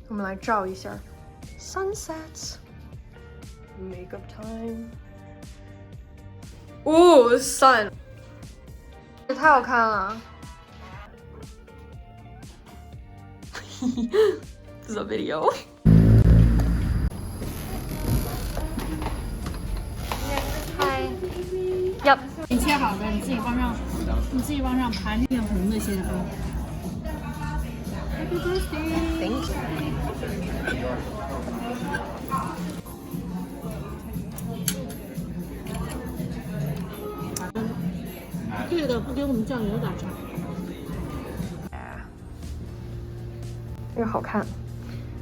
我们来照一下 sunsets makeup time。哦 sun， 这太好看了。This is a video. Hi. Yep. 你切好的，你自己往上盘变红的先放。Happy birthday! Thank you. 这个不给我们酱油咋整？这个好看，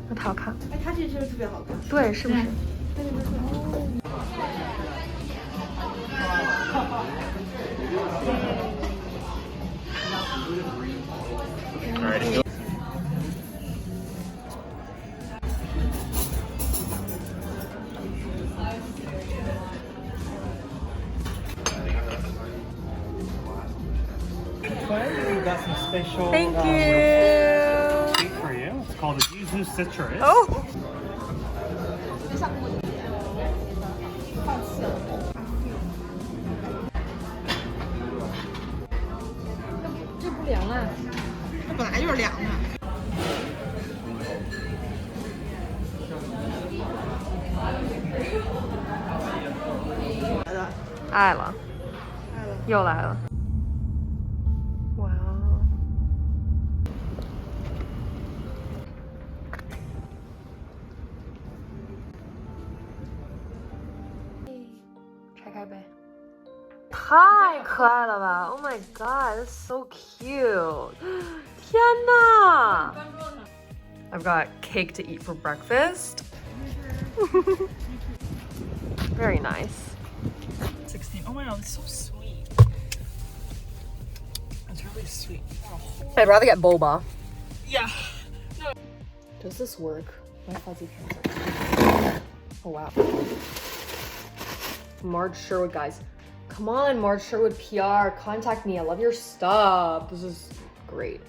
那太好看了。哎，它这是不是特别好看？对，是不是？它这个是。 We've got some special Thank you. treat for you. It's called a yuzu citrus. Oh. "爱了，又来了。哇哦！拆开呗。太可爱了吧 ！Oh my god, that's so cute！ 天哪 ！I've got cake to eat for breakfast. Very nice. 16. Oh my god, it's so sweet. It's really sweet. I'd rather get boba. Yeah. Does this work? My fuzzy pants. Oh wow. Marge Sherwood, guys. Come on, Marge Sherwood PR. Contact me. I love your stuff. This is great.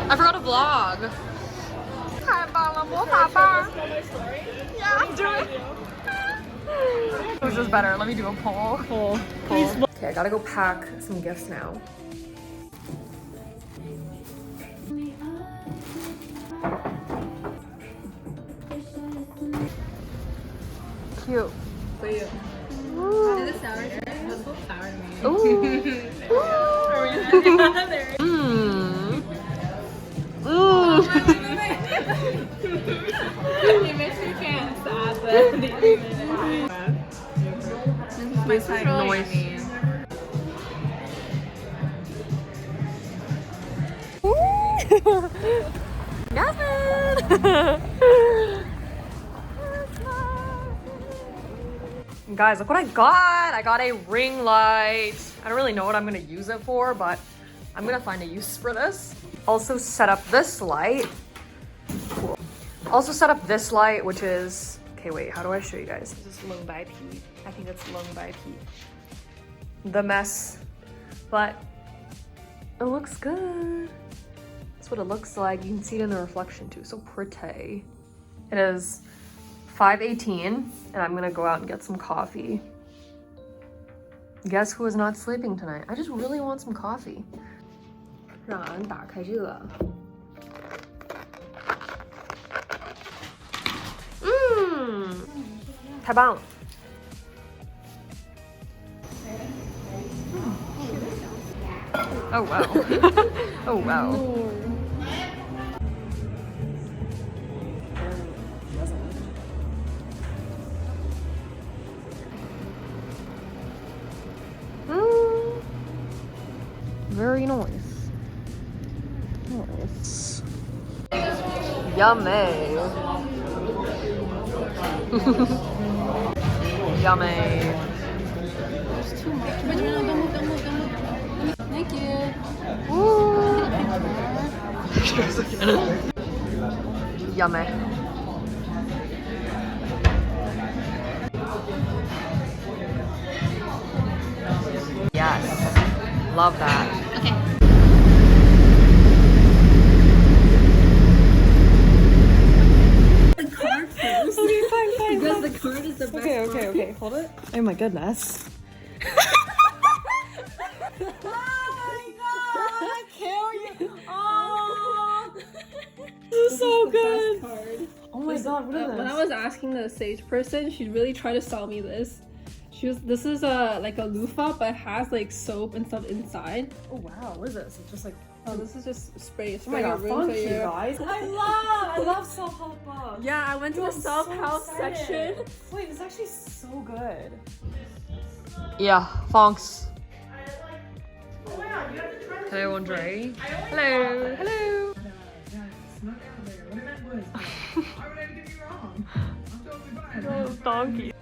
I forgot to vlog. 太棒了，魔法棒。Yeah, do it. Which is better? Let me do a poll. Poll. Okay, I gotta go pack some gifts now. Cute. For you. Ooh. Is it sour? It smells so sour to me. Ooh. It makes me kind of sad that this is my side Noise. Jasmine! Guys, look what I got! I got a ring light. I don't really know what I'm gonna use it for, but I'm gonna find a use for this. Also set up this light. Cool. Also set up this light, which is... Okay, wait, how do I show you guys? This is Lung Bai Pi. I think it's Lung Bai Pi. The mess. But it looks good. That's what it looks like. You can see it in the reflection too. So pretty. It is 5:18 and I'm gonna go out and get some coffee. Guess who is not sleeping tonight? I just really want some coffee. 让俺打开这个。太棒了。Oh wow. Oh wow. Very nice. Nice. Yummy. Yummy. There's too much. Wait, don't move. Thank you. Ooh. Yummy. Love that. Okay. The card first. Okay, fine. Because the card is the best part. Okay. Hold it. Oh my goodness. This is so good. Card. Oh my god, what is When I this? was asking the sage person, she really tried to sell me this. This is like a loofah, but it has like soap and stuff inside. Oh wow, what is this? It's just like, Oh, this is just spray. oh my god, your room so funky you're- guys. I love self-help books. Yeah, I went to the I'm so self-help excited. section. Wait, it's actually so good. Yeah, fonks. Hello, Andre. Hello. Hello. Donkey.